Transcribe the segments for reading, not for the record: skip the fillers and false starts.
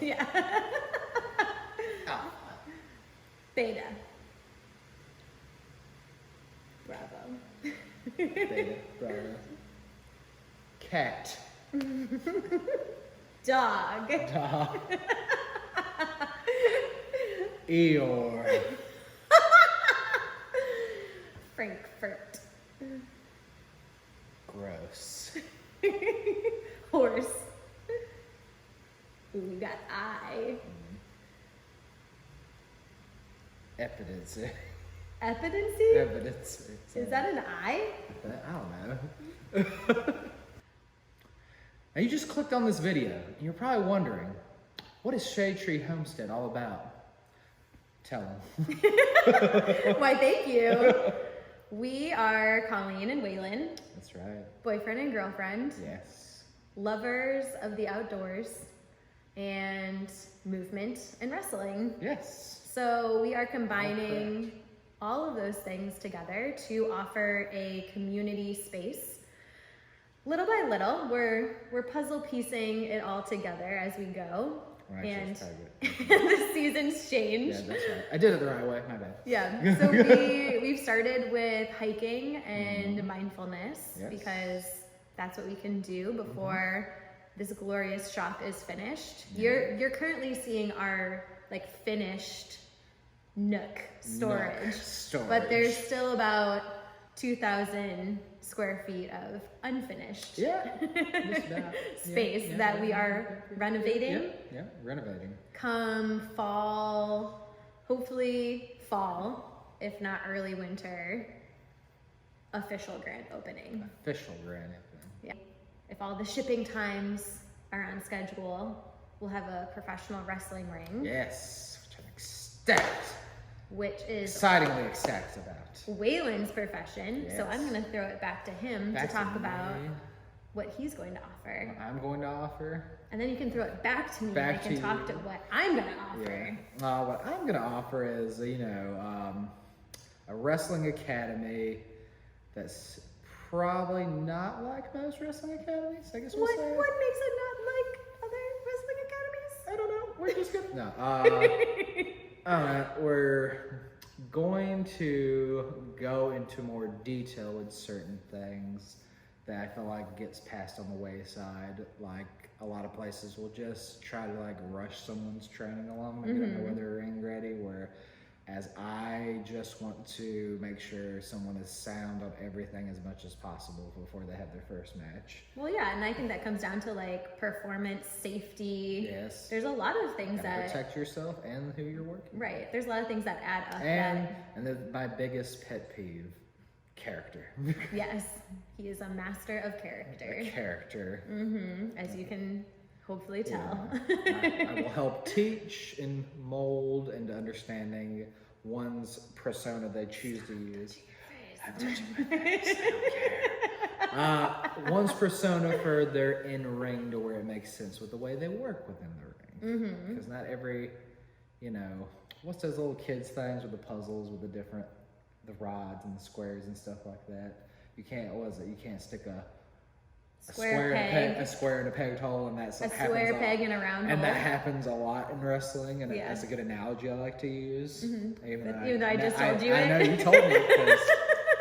Yeah. Alpha. Beta. Bravo. Beta. Bravo. Cat. Dog. Dog. Eeyore. Frankfurt. Gross. Horse. Ooh, you got I. Epidency. Epidency? Epidency. Is that an I? I don't know. Now you just clicked on this video and you're probably wondering, what is Shadetree Homestead all about? Tell them. Why, thank you. We are Colleen and Waylon, That's right. boyfriend and girlfriend, Yes. lovers of the outdoors and movement and wrestling. Yes. So we are combining all of those things together to offer a community space. Little by little, we're puzzle piecing it all together as we go. We're And actually the seasons change. Yeah, that's right. I did it the right way. My bad. Yeah, so we've started with hiking and mindfulness Yes. because that's what we can do before this glorious shop is finished. You're currently seeing our like finished nook storage, but there's still about 2,000 square feet of unfinished space that we are renovating. Yeah, renovating. Come fall, hopefully fall, if not early winter, official grand opening. Official grand opening. Yeah. If all the shipping times are on schedule, we'll have a professional wrestling ring, Yes, which I'm ecstatic. which is Excitingly ecstatic about. Waylon's profession. So Yes. I'm going to throw it back to him Back to talk to about me. what he's going to offer. I'm going to offer. And then you can throw it back to me Back and I can to talk you. to what I'm going to offer. What I'm going to offer is, a wrestling academy that's probably not like most wrestling academies, I guess we'll What say. makes it not like other wrestling academies? I don't know. We're just gonna. No. We're going to go into more detail with certain things that I feel like gets passed on the wayside. Like a lot of places will just try to like rush someone's training along. They don't know when they're ring ready. Whereas I just want to make sure someone is sound on everything as much as possible before they have their first match. Well, yeah, and I think that comes down to like performance, safety. Yes. There's a lot of things Gotta that protect yourself and who you're working. right. There's a lot of things that add up. And then my biggest pet peeve, character. Yes, he is a master of character. Character. As you can hopefully tell. I will help teach and mold into understanding one's persona they choose to use. I'm touching my face. I don't care. One's persona for their in-ring to where it makes sense with the way they work within the ring. Because not every, what's those little kids things with the puzzles with the rods and the squares and stuff like that. You can't, you can't stick a square in a pegged hole, and that's a square peg in a round hole. And that happens a lot in wrestling, and Yeah. that's a good analogy I like to use. Even though I just told you I it. know you told me, because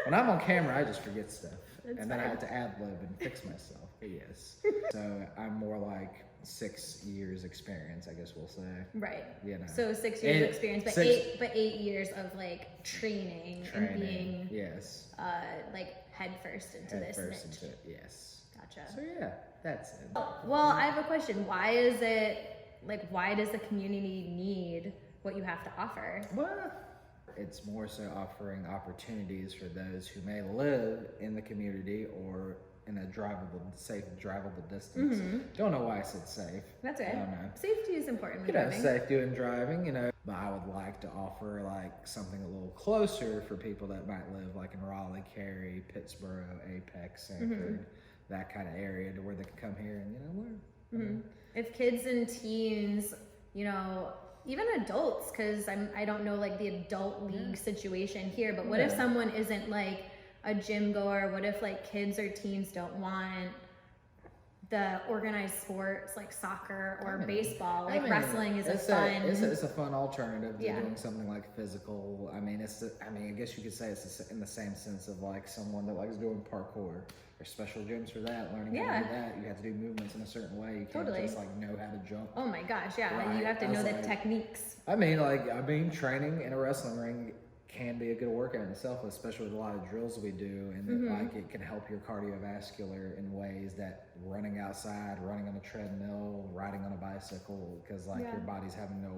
when I'm on camera, I just forget stuff. That's and then I fine. have to ad-lib and fix myself. But yes. So I'm more like 6 years experience, I guess we'll say. Right. So So 6 years of experience, but 8 years of like training and being yes. like head first into this First niche. into it, yes. Gotcha. So yeah, that's it. Well, I have a question. Why does the community need what you have to offer? Well, it's more so offering opportunities for those who may live in the community or in a safe drivable distance. Don't know why I said safe. That's I right. don't know. Safety is important when driving. Safe doing driving, But I would like to offer like something a little closer for people that might live like in Raleigh, Cary, Pittsburgh, Apex, Sanford, that kind of area, to where they can come here and learn. If kids and teens, even adults, because I don't know like the adult league situation here, but what if someone isn't like a gym goer? What if like kids or teens don't want the organized sports like soccer or baseball, like wrestling is it's a fun alternative to doing something like physical. I mean, I guess you could say it's in the same sense of like someone that likes doing parkour. There's special gyms for that. Learning how to do that, you have to do movements in a certain way. You can't just like know how to jump. Oh my gosh, yeah, right. You have to know the techniques. Training in a wrestling ring can be a good workout in itself, especially with a lot of drills we do, and like it can help your cardiovascular in ways that running outside, running on a treadmill, riding on a bicycle, because like your body's having to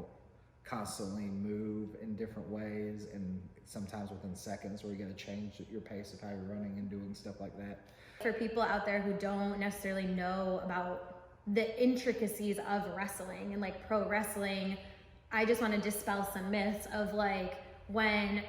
constantly move in different ways, and sometimes within seconds where you got to change your pace of how you're running and doing stuff like that. For people out there who don't necessarily know about the intricacies of wrestling and like pro wrestling, I just want to dispel some myths of like when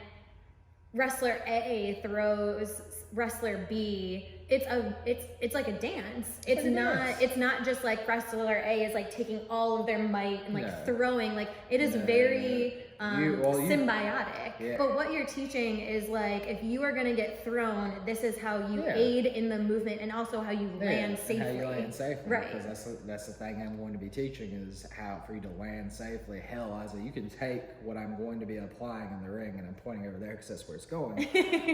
wrestler A throws wrestler B, it's like a dance. It's not just like wrestler A is like taking all of their might and like throwing, like it is very symbiotic. Yeah. But what you're teaching is like, if you are gonna get thrown, this is how you aid in the movement and also how you land safely. How you land safely, right? Because that's the thing I'm going to be teaching is how for you to land safely. Hell, you can take what I'm going to be applying in the ring, and I'm pointing over there because that's where it's going.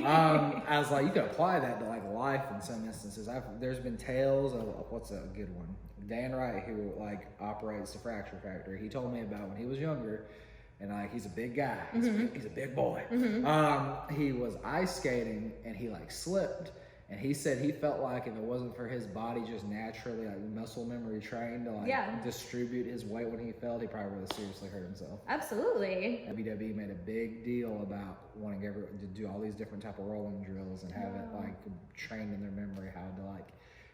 I was like, you can apply that to like life in some instances. There's been tales of what's a good one. Dan Wright, who like operates the Fracture Factory, he told me about when he was younger. And like he's a big guy, he's a big boy. He was ice skating and he like slipped, and he said he felt like if it wasn't for his body just naturally like muscle memory trained to like distribute his weight when he fell, he probably would have seriously hurt himself. Absolutely. WWE made a big deal about wanting everyone to do all these different type of rolling drills and have it like trained in their memory how to like,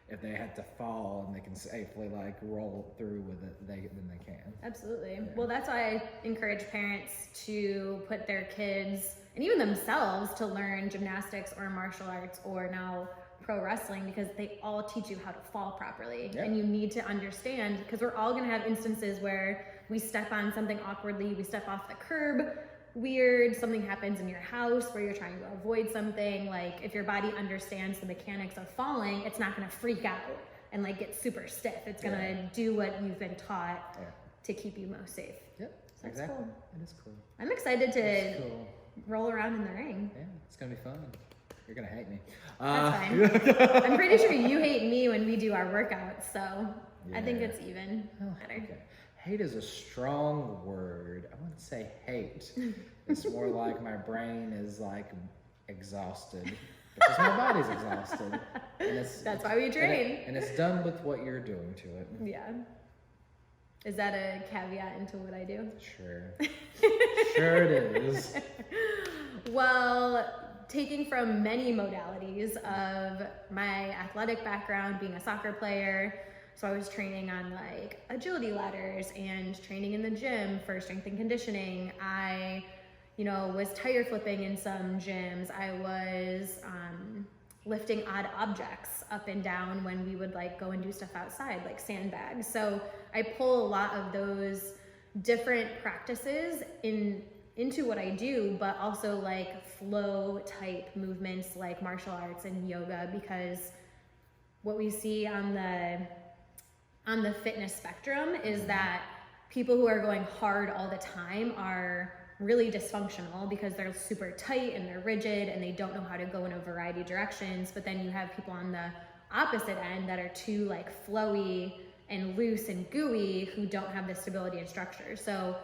if they had to fall and they can safely like roll through with it, then they can. Absolutely. Yeah. Well, that's why I encourage parents to put their kids and even themselves to learn gymnastics or martial arts or now pro wrestling, because they all teach you how to fall properly. Yep. And you need to understand, because we're all going to have instances where we step on something awkwardly, we step off the curb, weird, something happens in your house where you're trying to avoid something. Like if your body understands the mechanics of falling, it's not going to freak out and like get super stiff. It's going to do what you've been taught to keep you most safe. Yep, so exactly. Cool. It is cool. I'm excited to roll around in the ring. Yeah, it's going to be fun. You're going to hate me. That's fine. I'm pretty sure you hate me when we do our workouts, so I think it's even better. Okay. Hate is a strong word. I wouldn't say hate. It's more like my brain is like exhausted because my body's exhausted. And that's why we train. And it's done with what you're doing to it. Yeah. Is that a caveat into what I do? Sure. Sure it is. Well, taking from many modalities of my athletic background, being a soccer player, so I was training on like agility ladders and training in the gym for strength and conditioning. I, was tire flipping in some gyms. I was lifting odd objects up and down when we would like go and do stuff outside, like sandbags. So I pull a lot of those different practices into what I do, but also like flow type movements like martial arts and yoga, because what we see on the fitness spectrum is that people who are going hard all the time are really dysfunctional because they're super tight and they're rigid and they don't know how to go in a variety of directions. But then you have people on the opposite end that are too like flowy and loose and gooey who don't have the stability and structure. So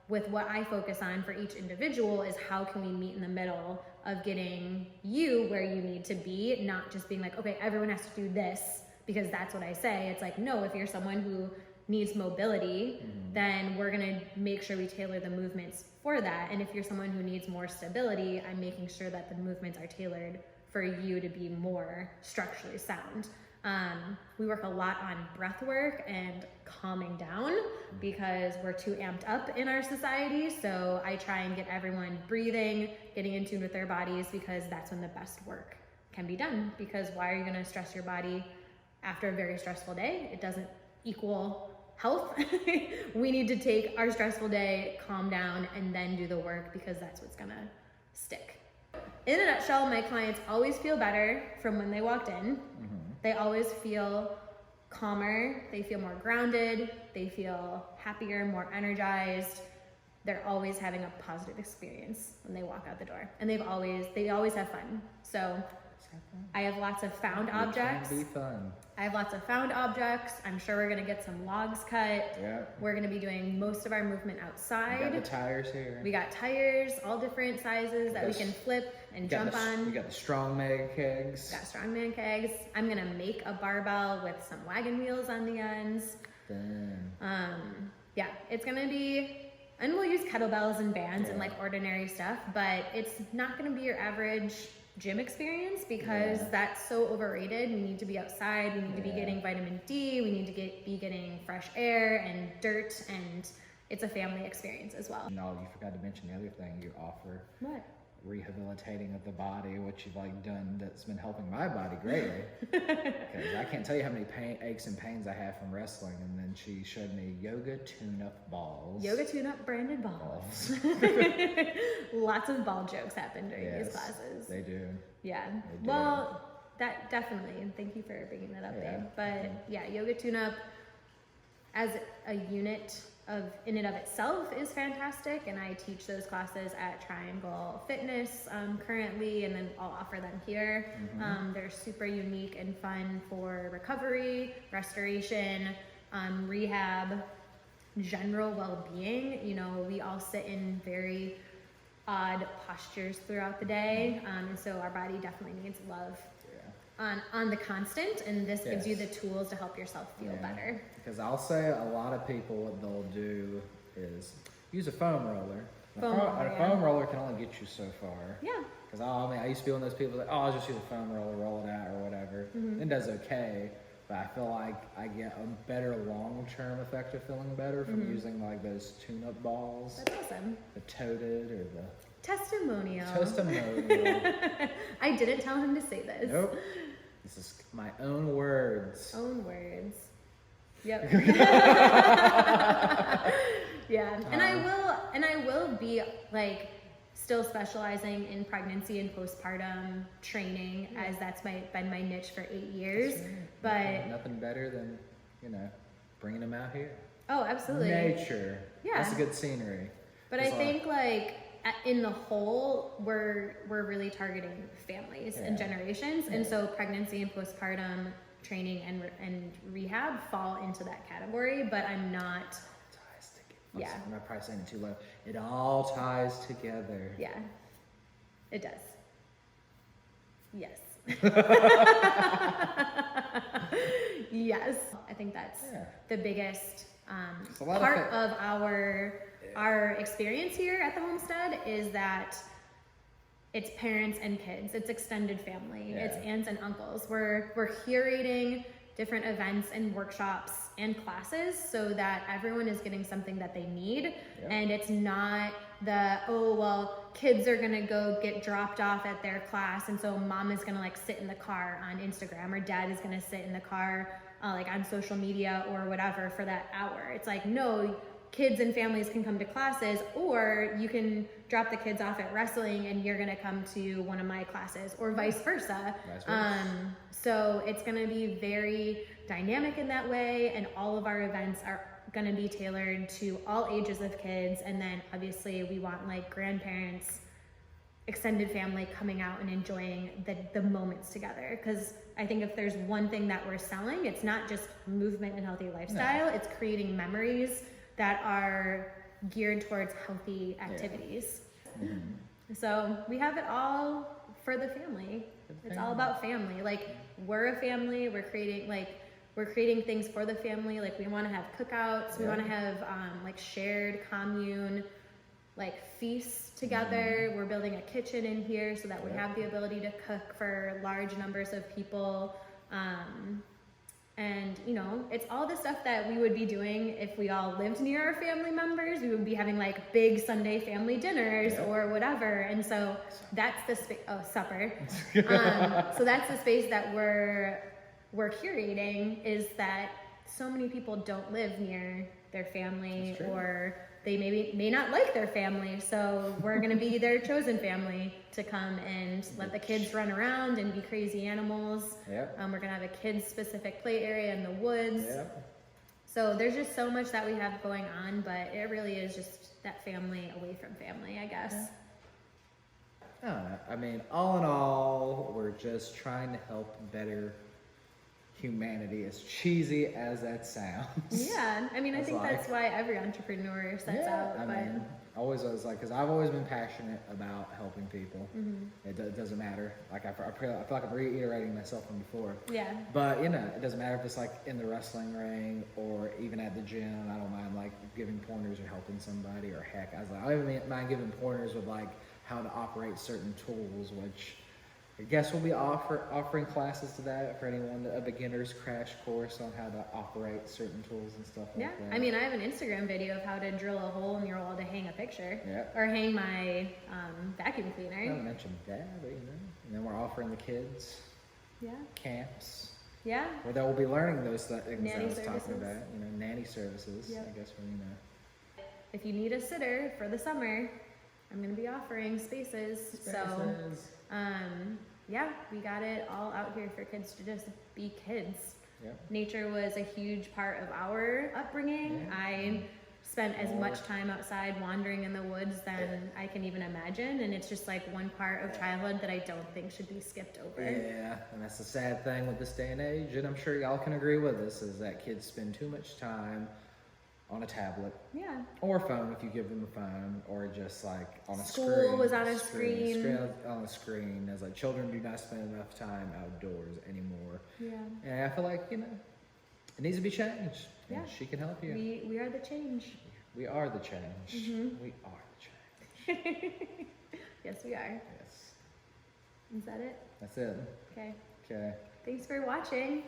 with what I focus on for each individual is how can we meet in the middle of getting you where you need to be, not just being like, okay, everyone has to do this because that's what I say. It's like, no, if you're someone who needs mobility, then we're gonna make sure we tailor the movements for that. And if you're someone who needs more stability, I'm making sure that the movements are tailored for you to be more structurally sound. We work a lot on breath work and calming down because we're too amped up in our society. So I try and get everyone breathing, getting in tune with their bodies, because that's when the best work can be done. Because why are you gonna stress your body after a very stressful day? It doesn't equal health. We need to take our stressful day, calm down, and then do the work, because that's what's gonna stick. In a nutshell, my clients always feel better from when they walked in. They always feel calmer, they feel more grounded, they feel happier, more energized. They're always having a positive experience when they walk out the door, and they always have fun. So I have lots of found objects. It can be fun. I have lots of found objects. I'm sure we're gonna get some logs cut. Yeah. We're gonna be doing most of our movement outside. We got the tires here. We got tires, all different sizes that we can flip and jump on. We got the strongman kegs. Got strongman kegs. I'm gonna make a barbell with some wagon wheels on the ends. Yeah, it's gonna be, and we'll use kettlebells and bands and like ordinary stuff, but it's not gonna be your average gym experience because that's so overrated. We need to be outside, we need to be getting vitamin D, we need to be getting fresh air and dirt, and it's a family experience as well. No, you forgot to mention the other thing you offer. What? Rehabilitating of the body, what you've like done that's been helping my body greatly. Because I can't tell you how many aches and pains I have from wrestling. And then she showed me yoga tune-up balls. Yoga tune-up branded balls. Lots of ball jokes happen during these classes. They do. Yeah. Well, that definitely, and thank you for bringing that up, babe. But yeah, yoga tune-up as a unit in and of itself is fantastic, and I teach those classes at Triangle Fitness currently, and then I'll offer them here. They're super unique and fun for recovery, restoration, rehab, general well-being. You know, we all sit in very odd postures throughout the day, and so our body definitely needs love on the constant, and this gives you the tools to help yourself feel better. Because I'll say a lot of people, what they'll do is use a foam roller. A foam roller can only get you so far. Yeah. Because I used to be one of those people that, I'll just use a foam roller, roll it out or whatever. It does okay, but I feel like I get a better long-term effect of feeling better from using like those tune-up balls. That's awesome. The toted or the... Testimonial. I didn't tell him to say this. Nope. This is my own words. Own words. Yep. Yeah. And I will be like still specializing in pregnancy and postpartum training, as that's been my niche for 8 years. But nothing better than, bringing them out here. Oh, absolutely. Nature. Yeah. That's a good scenery. But I think like in the whole, we're really targeting families and generations, and so pregnancy and postpartum training and rehab fall into that category. But I'm not. I'm not probably saying it too low. It all ties together. Yeah, it does. Yes. Yes. I think that's the biggest part of our experience here at the homestead is that it's parents and kids, it's extended family, it's aunts and uncles. We're curating different events and workshops and classes so that everyone is getting something that they need, and it's not kids are gonna go get dropped off at their class, and so mom is gonna like sit in the car on Instagram, or dad is gonna sit in the car like on social media or whatever for that hour. It's like, no, kids and families can come to classes, or you can drop the kids off at wrestling and you're gonna come to one of my classes, or vice versa. So it's gonna be very dynamic in that way, and all of our events are gonna be tailored to all ages of kids. And then obviously we want like grandparents, extended family coming out and enjoying the moments together, because I think if there's one thing that we're selling, it's not just movement and healthy lifestyle, it's creating memories that are geared towards healthy activities. So we have it all for the family. It's all about family. Like, we're a family, we're creating things for the family. Like, we want to have cookouts, we want to have like shared commune like feasts together. We're building a kitchen in here so that we have the ability to cook for large numbers of people. And it's all the stuff that we would be doing if we all lived near our family members. We would be having like big Sunday family dinners or whatever. And so that's the space. Oh, supper. So that's the space that we're curating, is that so many people don't live near their family, That's true. or they may not like their family. So we're going to be their chosen family to come and let the kids run around and be crazy animals. Yep. We're going to have a kids specific play area in the woods. Yep. So there's just so much that we have going on, but it really is just that family away from family, I guess. I don't know. I mean, all in all, we're just trying to help better humanity, as cheesy as that sounds. Yeah, I mean, I That's think like- that's why every entrepreneur sets out. I But mean, I always was like, because I've always been passionate about helping people. It doesn't matter. Like, I feel like I'm reiterating myself from before. yeah, But, you know, it doesn't matter if it's like in the wrestling ring or even at the gym. I don't mind like giving pointers or helping somebody, or heck, I was like, I don't even mind giving pointers with like how to operate certain tools, which I guess we'll be offering classes to that for anyone, a beginner's crash course on how to operate certain tools and stuff like yeah. that. I mean, I have an Instagram video of how to drill a hole in your wall to hang a picture, Yeah. or hang my vacuum I cleaner. haven't mentioned that, but you know. And then we're offering the kids Yeah, camps yeah, where they will be learning those things that I Nanny was talking services. about. You know, nanny services. Yep. I guess for you know. If you need a sitter for the summer, I'm gonna be offering spaces. So, yeah, we got it all out here for kids to just be kids. Yep. Nature was a huge part of our upbringing. Yeah. I spent as More. much time outside wandering in the woods than I can even imagine, and it's just like one part of childhood that I don't think should be skipped over. Yeah, and that's the sad thing with this day and age, and I'm sure y'all can agree with this, is that kids spend too much time on a tablet Yeah. or phone if you give them a phone, or just like on a School screen. was on a screen. On a screen. As like children do not spend enough time outdoors anymore. Yeah. And I feel like, you know, it needs to be changed. And Yeah. she can help you. We are the change. We are the change. Mhm. We are the change. Yes, we are. Yes. Is that it? That's it. Okay. Okay. Thanks for watching.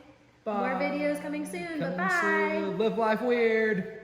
Bye. More videos coming soon. Coming Bye-bye. soon. Live life weird.